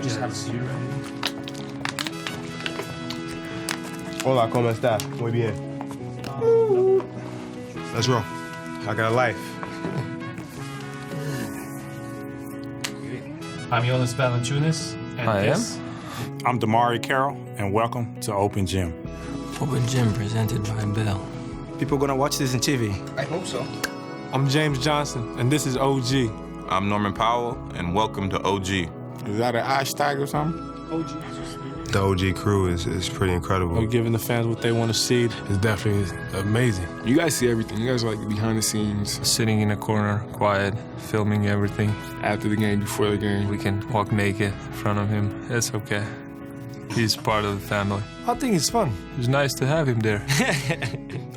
Just have a seat. Hola, ¿cómo está? Muy bien. Let's roll. I got a life. I'm Jonas Valanciunas, and I this I'm DeMarre Carroll, and welcome to Open Gym. Open Gym presented by Bell. People gonna watch this on TV. I hope so. I'm James Johnson, and this is OG. I'm Norman Powell, and welcome to OG. Is that an hashtag or something? The OG crew is pretty incredible. We're giving the fans what they want to see. It's definitely amazing. You guys see everything. You guys are like behind the scenes. Sitting in a corner, quiet, filming everything. After the game, before the game. We can walk naked in front of him. It's okay. He's part of the family. I think it's fun. It's nice to have him there.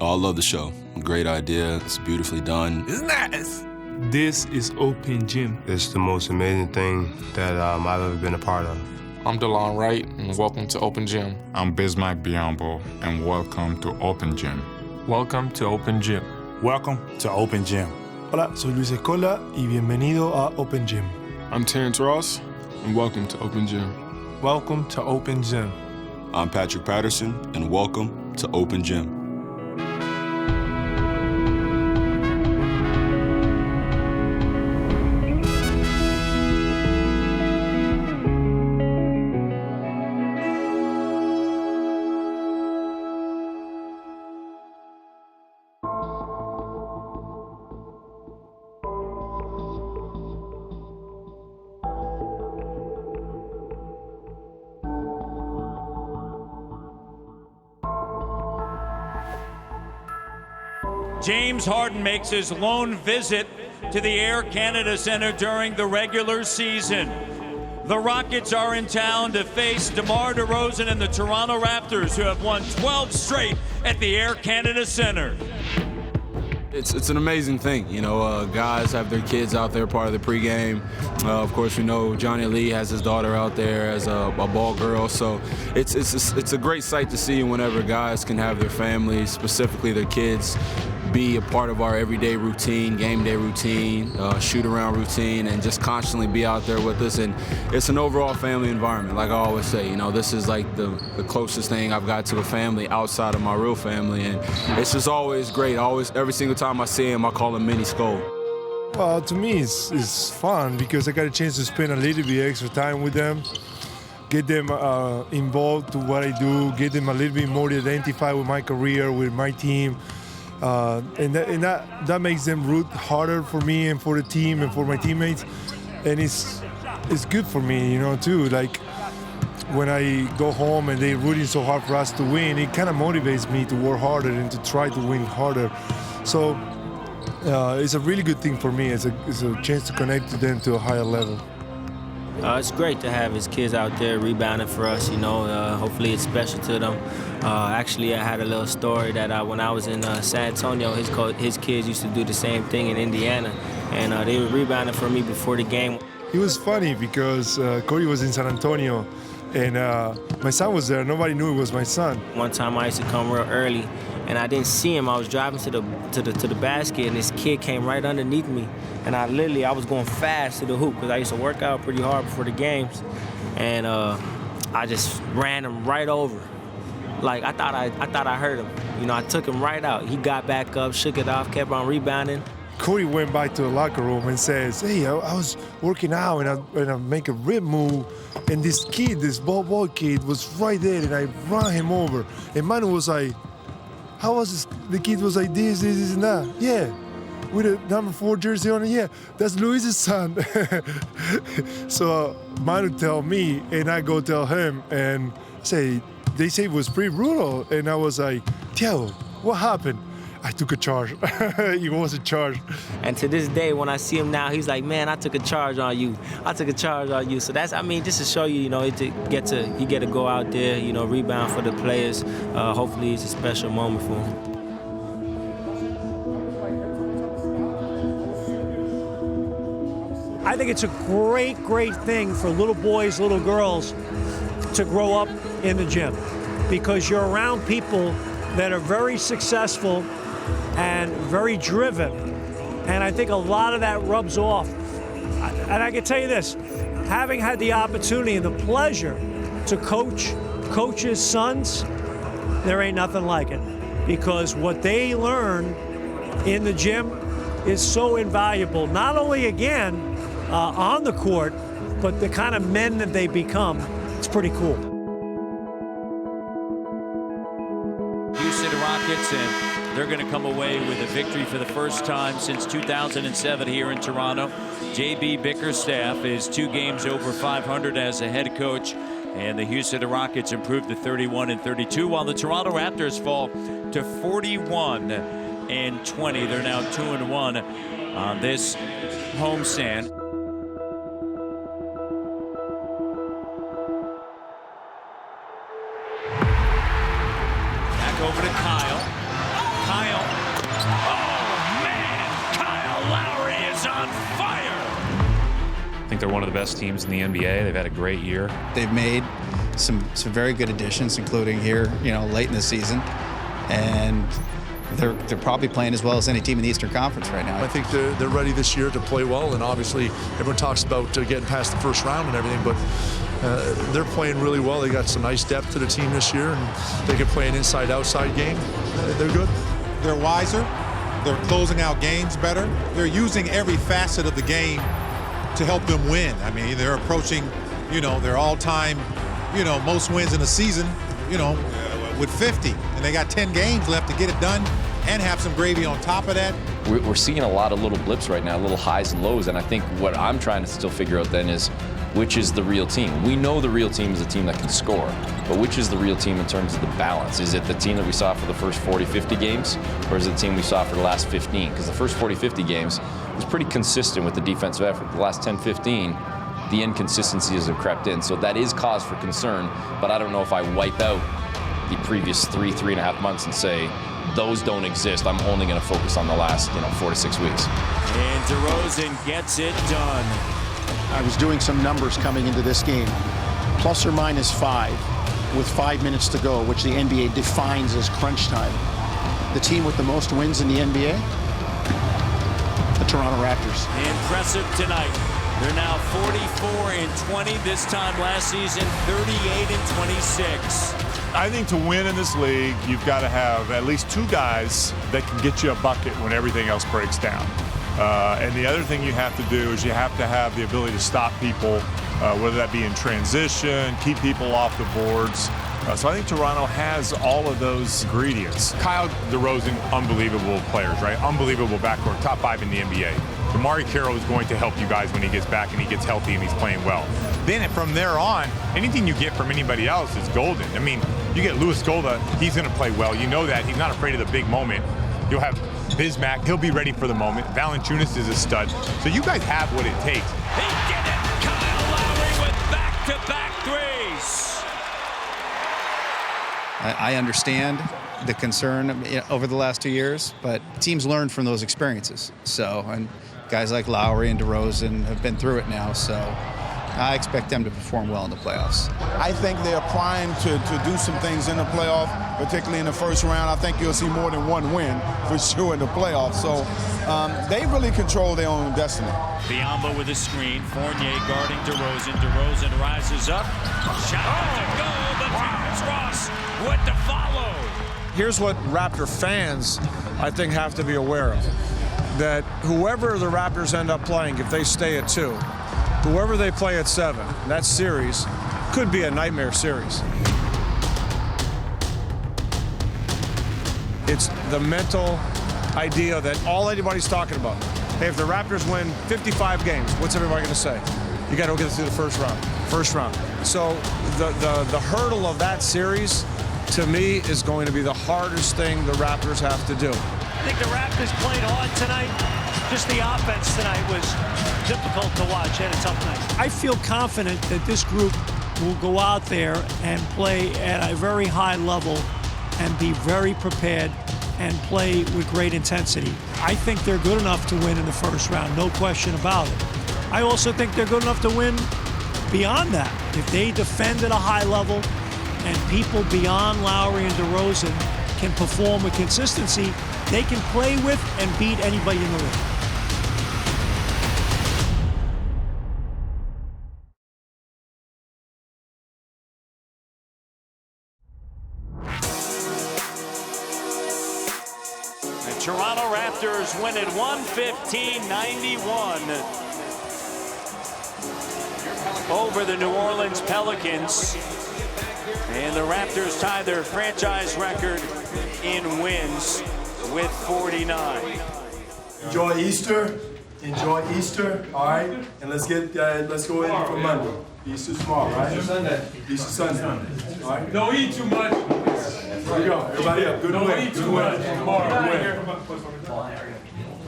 Oh, I love the show. Great idea. It's beautifully done. It's nice. This is Open Gym. It's the most amazing thing that I've ever been a part of. I'm DeLon Wright, and welcome to Open Gym. I'm Bismack Biombo, and welcome to Open Gym. Welcome to Open Gym. Welcome to Open Gym. Hola, soy Luis Escola y bienvenido a Open Gym. I'm Terrence Ross, and welcome to Open Gym. Welcome to Open Gym. I'm Patrick Patterson, and welcome to Open Gym. James Harden makes his lone visit to the Air Canada Centre during the regular season. The Rockets are in town to face DeMar DeRozan and the Toronto Raptors, who have won 12 straight at the Air Canada Centre. It's an amazing thing, you know. Guys have their kids out there, part of the pregame. Of course, we know Johnny Lee has his daughter out there as a ball girl, so it's a great sight to see whenever guys can have their families, specifically their kids, be a part of our everyday routine, game day routine, shoot-around routine, and just constantly be out there with us. And it's an overall family environment, like I always say. You know, this is like the closest thing I've got to a family outside of my real family, and it's just always great. Always, every single time I see him, I call him Mini Skull. Well, to me, it's fun because I got a chance to spend a little bit extra time with them, get them involved to what I do, get them a little bit more identified with my career, with my team. And that makes them root harder for me and for the team and for my teammates, and it's good for me, you know, too. Like when I go home and they're rooting so hard for us to win, it kind of motivates me to work harder and to try to win harder. So it's a really good thing for me. It's a chance to connect to them to a higher level. It's great to have his kids out there rebounding for us, you know. Hopefully it's special to them. Actually, I had a little story that when I was in San Antonio, his kids used to do the same thing in Indiana, and they were rebounding for me before the game. It was funny because Corey was in San Antonio, and my son was there. Nobody knew it was my son. One time I used to come real early, and I didn't see him. I was driving to the basket, and this kid came right underneath me, and I was going fast to the hoop because I used to work out pretty hard before the games, and I just ran him right over. Like I thought I hurt him. You know, I took him right out. He got back up, shook it off, kept on rebounding. Corey went back to the locker room and says, "Hey, I was working out and I make a rib move, and this kid, this ball boy kid, was right there, and I ran him over." And Manu was like, "How was this?" The kid was like, this, and that. Yeah, with a number 4 jersey on it. Yeah, that's Luis's son. So Manu tell me, and I go tell him, and say, they say it was pretty brutal. And I was like, "Tiago, what happened?" I took a charge. He was a charge. And to this day, when I see him now, he's like, "Man, I took a charge on you. I took a charge on you." So that's, I mean, just to show you, you know, you get to go out there, you know, rebound for the players. Hopefully it's a special moment for him. I think it's a great, great thing for little boys, little girls to grow up in the gym, because you're around people that are very successful and very driven. And I think a lot of that rubs off. And I can tell you this, having had the opportunity and the pleasure to coaches' sons, there ain't nothing like it. Because what they learn in the gym is so invaluable, not only, again, on the court, but the kind of men that they become. It's pretty cool. Houston Rockets, and they're going to come away with a victory for the first time since 2007 here in Toronto. J.B. Bickerstaff is 2 games over 500 as a head coach, and the Houston Rockets improved to 31-32, while the Toronto Raptors fall to 41-20. They're now 2-1 on this homestand. Over to Kyle. Kyle. Oh, man! Kyle Lowry is on fire! I think they're one of the best teams in the NBA. They've had a great year. They've made some very good additions, including here, late in the season. And they're probably playing as well as any team in the Eastern Conference right now. I think they're ready this year to play well, and obviously everyone talks about getting past the first round and everything, but they're playing really well. They got some nice depth to the team this year, and they can play an inside-outside game. They're good. They're wiser. They're closing out games better. They're using every facet of the game to help them win. I mean, they're approaching, their all-time, most wins in a season, with 50. And they got 10 games left to get it done and have some gravy on top of that. We're seeing a lot of little blips right now, little highs and lows, and I think what I'm trying to still figure out then is which is the real team. We know the real team is a team that can score, but which is the real team in terms of the balance? Is it the team that we saw for the first 40, 50 games, or is it the team we saw for the last 15? Because the first 40, 50 games was pretty consistent with the defensive effort. The last 10, 15, the inconsistencies have crept in, so that is cause for concern, but I don't know if I wipe out the previous 3.5 months and say, those don't exist. I'm only going to focus on the last 4 to 6 weeks. And DeRozan gets it done. I was doing some numbers coming into this game. Plus or minus 5 with 5 minutes to go, which the NBA defines as crunch time. The team with the most wins in the NBA, the Toronto Raptors. Impressive tonight. They're now 44-20. This time last season, 38-26. I think to win in this league, you've got to have at least 2 guys that can get you a bucket when everything else breaks down. And the other thing you have to do is you have to have the ability to stop people, whether that be in transition, keep people off the boards. So I think Toronto has all of those ingredients. Kyle DeRozan, unbelievable players, right? Unbelievable backcourt, top 5 in the NBA. DeMarre Carroll is going to help you guys when he gets back and he gets healthy and he's playing well. Then from there on, anything you get from anybody else is golden. I mean, you get Louis Scola, he's going to play well. You know that. He's not afraid of the big moment. You'll have Bismack, he'll be ready for the moment. Valanciunas is a stud. So you guys have what it takes. He did it! Kyle Lowry with back-to-back threes. I understand the concern over the last 2 years, but teams learn from those experiences. And guys like Lowry and DeRozan have been through it now, so I expect them to perform well in the playoffs. I think they're primed to do some things in the playoff, particularly in the first round. I think you'll see more than one win for sure in the playoffs. So they really control their own destiny. Biombo with a screen. Fournier guarding DeRozan. DeRozan rises up. Shot to go, but Terrence Ross with the follow. Here's what Raptor fans, I think, have to be aware of. That whoever the Raptors end up playing, if they stay at 2, whoever they play at 7, that series could be a nightmare series. It's the mental idea that all anybody's talking about. Hey, if the Raptors win 55 games, what's everybody going to say? You got to get through the first round. So the hurdle of that series, to me, is going to be the hardest thing the Raptors have to do. I think the Raptors played hard tonight. Just the offense tonight was difficult to watch. Had a tough night. I feel confident that this group will go out there and play at a very high level and be very prepared and play with great intensity. I think they're good enough to win in the first round, no question about it. I also think they're good enough to win beyond that. If they defend at a high level and people beyond Lowry and DeRozan can perform with consistency, they can play with and beat anybody in the league. Toronto Raptors win it 115-91 over the New Orleans Pelicans. And the Raptors tie their franchise record in wins with 49. Enjoy Easter. Enjoy Easter. All right, and let's go in for Monday. Easter tomorrow, right? Easter Sunday. All right. Don't eat too much. Here we go. Everybody up. Good win. Good win.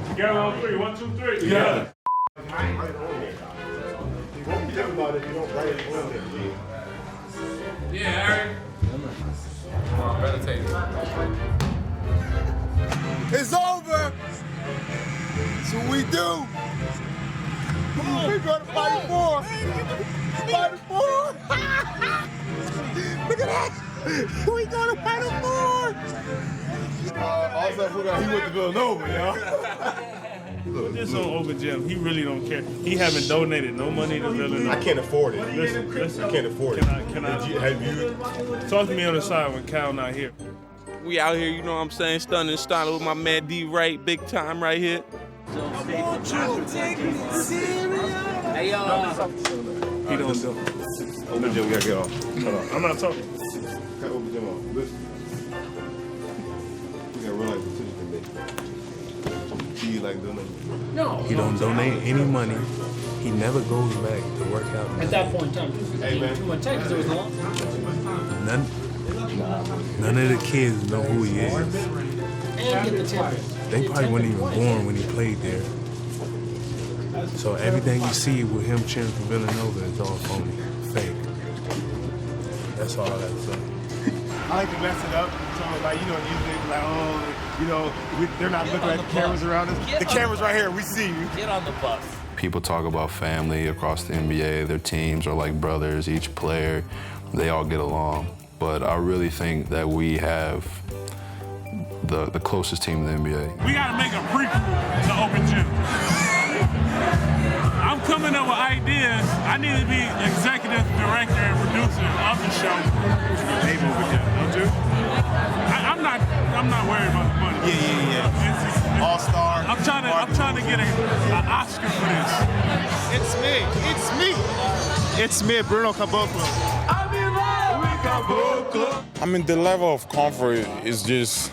Together on three. 1, 2, 3. Together. Yeah, Eric. Come on, meditate. It's over. That's what we do. We're going to fight for. Fight for. Look at that. We going to fight for. Also, he went to Villanova, y'all. This on Open Gym, he really don't care. He haven't donated no money to Villanova. I can't afford it. Listen. I can't afford it. Can I Have you? Talk to me on the side when Cal not here. We out here, you know what I'm saying, stunning style with my man D Wright, big time right here. Hey, y'all. He don't do it. Open Gym, we gotta get off. Hold on. I'm not talking. Cut Open Gym off. Listen. We gotta realize the decision can make. He like doing it. No. He don't donate any money. He never goes back to work out. At that point in time, hey, man. too much time because there was no. None of the kids know who he is. And get the tip. They probably weren't even born when he played there. So everything you see with him cheering for Villanova is all phony, fake. That's all I got to say. I like to mess it up. So like, usually like, they're not looking at the cameras around us. The camera's right here. We see you. Get on the bus. People talk about family across the NBA. Their teams are like brothers. Each player, they all get along. But I really think that we have the closest team in the NBA. We got to make a prequel to Open Gym. I'm coming up with ideas. I need to be executive director and producer of the show. Name Open Gym, don't you? I'm not worried about the money. Yeah. All-star. I'm trying to get an Oscar for this. It's me, Bruno Caboclo. I mean, the level of comfort is just,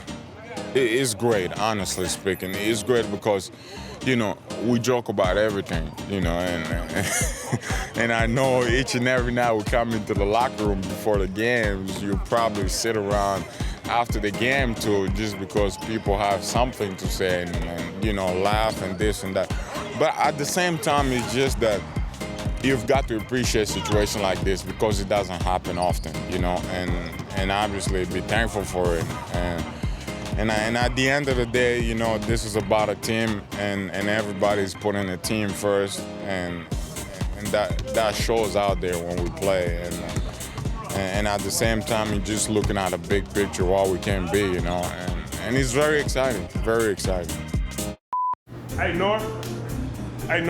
it's great, honestly speaking. It's great because, we joke about everything, and I know each and every night we come into the locker room before the games, you probably sit around after the game too, just because people have something to say and laugh and this and that. But at the same time, it's just that you've got to appreciate a situation like this because it doesn't happen often, and obviously be thankful for it. And at the end of the day, this is about a team, and everybody's putting the team first, and that shows out there when we play. And at the same time, you're just looking at a big picture of what we can be, and it's very exciting, very exciting. Hey, North, you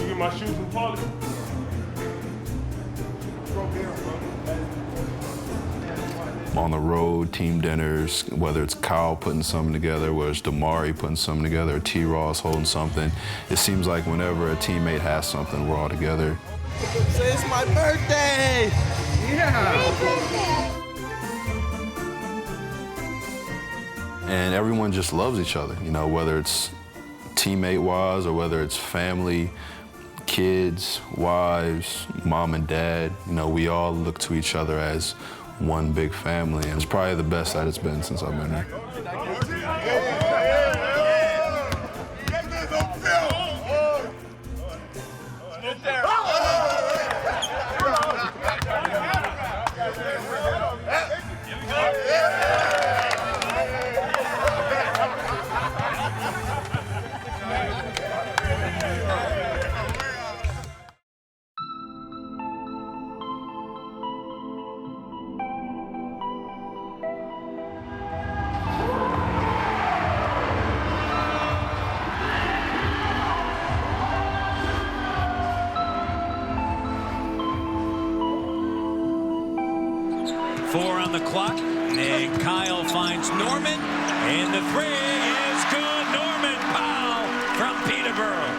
get my shoes from Paulie? On the road, team dinners, whether it's Kyle putting something together, whether it's DeMarre putting something together, or T. Ross holding something, it seems like whenever a teammate has something, we're all together. Say it's my birthday! Yeah! And everyone just loves each other, whether it's teammate-wise or whether it's family, kids, wives, mom and dad, we all look to each other as one big family, and it's probably the best that it's been since I've been here. Four on the clock, and Kyle finds Norman, and the three is good. Peterborough.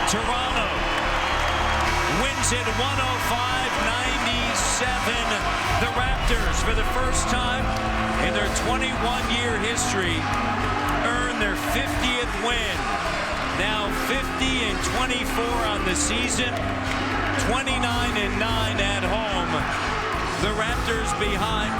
Toronto wins it 105-97. The Raptors, for the first time in their 21-year history, earn their 50th win. Now 50-24 on the season, 29-9 at home. The Raptors behind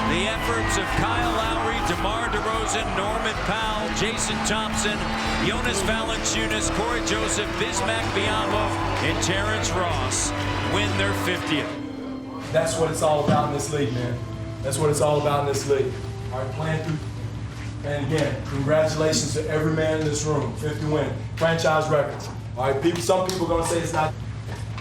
the efforts of Kyle Lowry, DeMarre DeRozan, Norman Powell, Jason Thompson, Jonas Valanciunas, Corey Joseph, Bismack Biyombo, and Terrence Ross win their 50th. That's what it's all about in this league, man. That's what it's all about in this league. All right, playing through. And again, congratulations to every man in this room. 50 win, franchise records. All right, some people are gonna say it's not.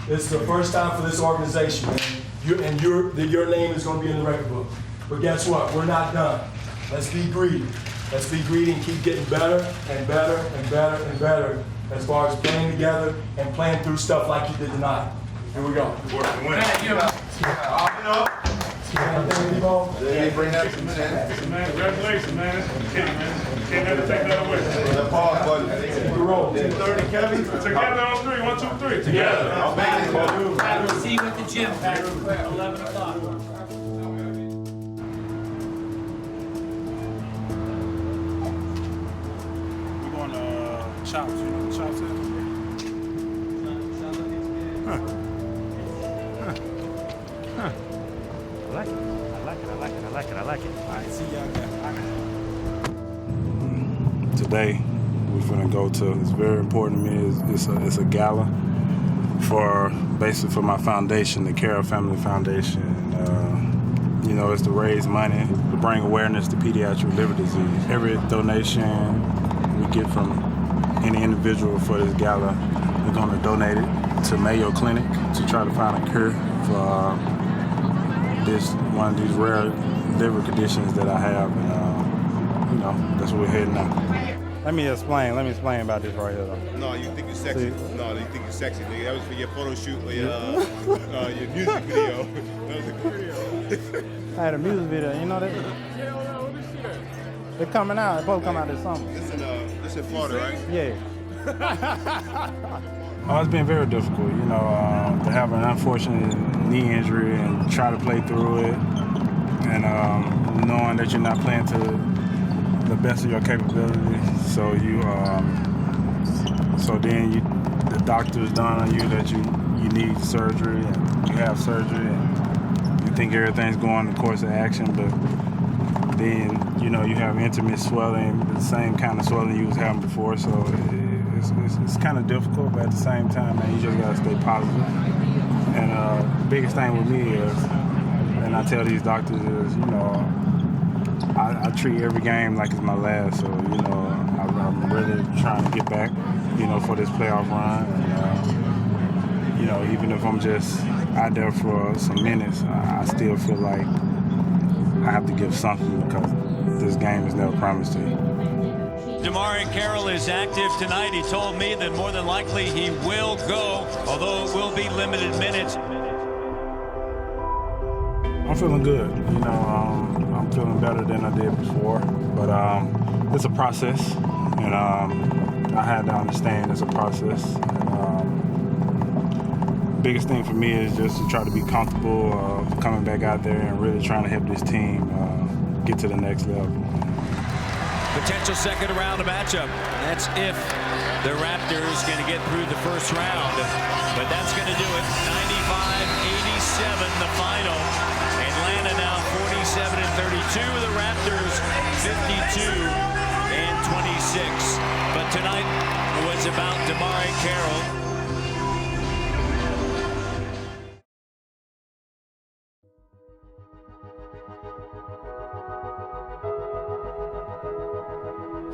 This is the first time for this organization, man. Your name is gonna be in the record book. But guess what? We're not done. Let's be greedy. Let's be greedy and keep getting better and better and better and better as far as playing together and playing through stuff like you did tonight. Here we go. They bring that to Man, congratulations, man. Can't never take that away. The pause button. Roll. 30, Kevin. Together on three. 1, 2, 3. Together. I'll make it. We'll see you at the gym, Pat. 11 o'clock. We're going to Chops. You know what Chops is? I like it. All right, see y'all there. Today, we're gonna go to. It's very important to me. It's a gala for basically for my foundation, the Carroll Family Foundation. You know, it's to raise money to bring awareness to pediatric liver disease. Every donation we get from any individual for this gala, we're going to donate it to Mayo Clinic to try to find a cure for one of these rare liver conditions that I have, and you know, that's where we're heading now. Let me explain about this right here, though. No, you think you're sexy. No, you think you're sexy, nigga. That was for your photo shoot or your music video. That was a video. I had a music video, you know that? They're coming out. They're supposed to come out this summer. This in Florida, right? Yeah. Oh, it's been very difficult, you know, to have an unfortunate knee injury and try to play through it, and knowing that you're not playing to the best of your capability. So the doctor's done on you that you need surgery, and you have surgery, and you think everything's going the course of action, but then, you know, you have intimate swelling, the same kind of swelling you was having before, so it's kind of difficult, but at the same time, man, you just gotta stay positive. And the biggest thing with me is, and I tell these doctors is, you know, I treat every game like it's my last, so, you know, I'm really trying to get back, you know, for this playoff run. And, you know, even if I'm just out there for some minutes, I still feel like I have to give something because this game is never promised to you. DeMarre Carroll is active tonight. He told me that more than likely he will go, although it will be limited minutes. I'm feeling good. You know, I'm feeling better than I did before, but it's a process, and I had to understand it's a process. And, biggest thing for me is just to try to be comfortable coming back out there and really trying to help this team get to the next level. Potential second round matchup. That's if the Raptors going to get through the first round. But that's going to do it. 95-87 the final. Atlanta now 47-32. The Raptors 52-26. But tonight was about DeMarre Carroll.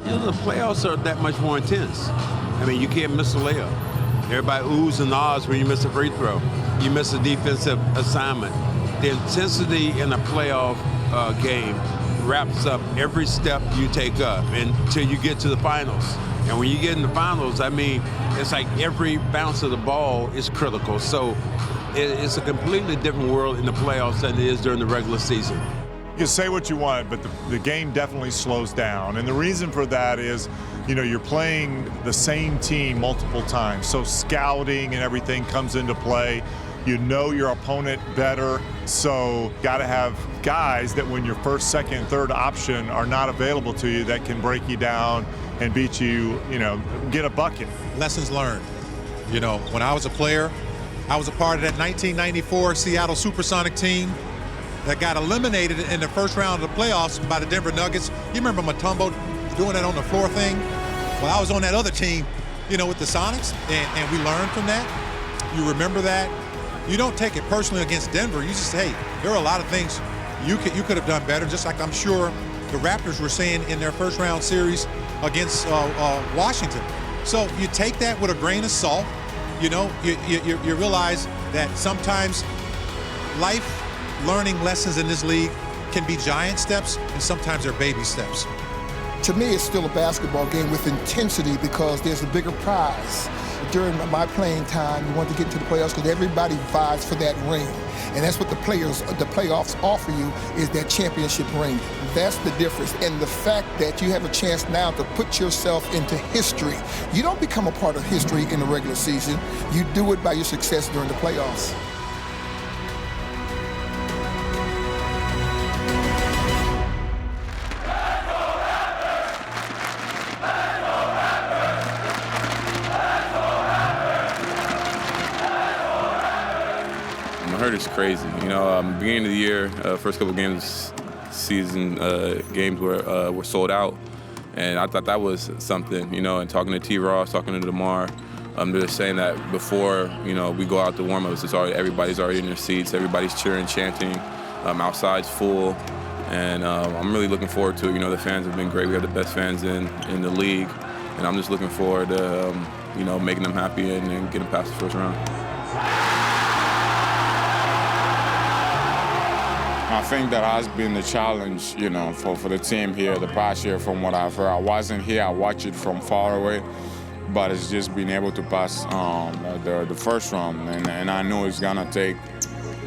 The playoffs are that much more intense. I mean, you can't miss a layup. Everybody oohs and ahs when you miss a free throw. You miss a defensive assignment. The intensity in a playoff game wraps up every step you take up until you get to the finals. And when you get in the finals, I mean, it's like every bounce of the ball is critical. So It's a completely different world in the playoffs than it is during the regular season. You can say what you want, but the game definitely slows down. And the reason for that is, you're playing the same team multiple times. So scouting and everything comes into play. You know your opponent better. So got to have guys that when your first, second, third option are not available to you that can break you down and beat you, get a bucket. Lessons learned. When I was a player, I was a part of that 1994 Seattle Supersonic team that got eliminated in the first round of the playoffs by the Denver Nuggets. You remember Mutombo doing that on the floor thing? Well, I was on that other team, with the Sonics, and we learned from that. You remember that. You don't take it personally against Denver. You just say, hey, there are a lot of things you could have done better, just like I'm sure the Raptors were saying in their first round series against Washington. So you take that with a grain of salt. You realize that sometimes life learning lessons in this league can be giant steps, and sometimes they're baby steps. To me, it's still a basketball game with intensity because there's a bigger prize. During my playing time, you want to get into the playoffs because everybody vies for that ring. And that's what the playoffs offer you, is that championship ring. That's the difference. And the fact that you have a chance now to put yourself into history. You don't become a part of history in the regular season. You do it by your success during the playoffs. I heard it's crazy. Beginning of the year, first couple games, season games were sold out, and I thought that was something. And talking to T. Ross, talking to DeMarre, they're saying that before we go out to warm-ups, everybody's already in their seats, everybody's cheering, chanting, outside's full, and I'm really looking forward to it. The fans have been great. We have the best fans in the league, and I'm just looking forward to making them happy and getting past the first round. I think that has been the challenge, for the team here the past year from what I've heard. I wasn't here, I watched it from far away, but it's just being able to pass the first round. And I know it's gonna take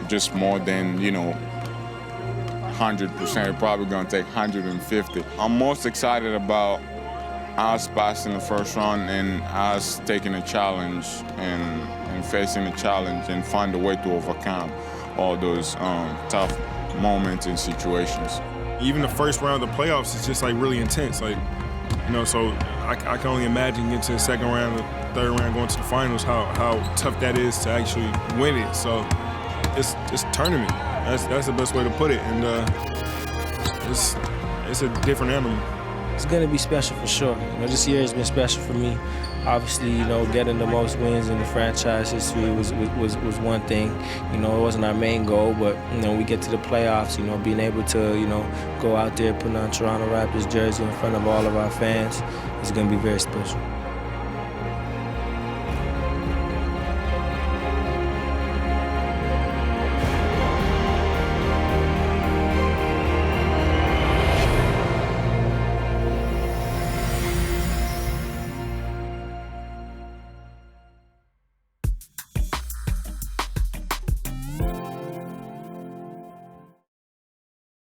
just more than, 100%. It's probably gonna take 150. I'm most excited about us passing the first round and us taking a challenge and facing a challenge and find a way to overcome all those tough moments and situations. Even the first round of the playoffs is just really intense. So I can only imagine getting to the second round, the third round, going to the finals, how tough that is to actually win it. So it's tournament. That's the best way to put it. And it's a different animal. It's going to be special for sure. This year has been special for me. Obviously, getting the most wins in the franchise history was one thing. It wasn't our main goal, but we get to the playoffs. Being able to go out there, putting on Toronto Raptors jersey in front of all of our fans is going to be very special.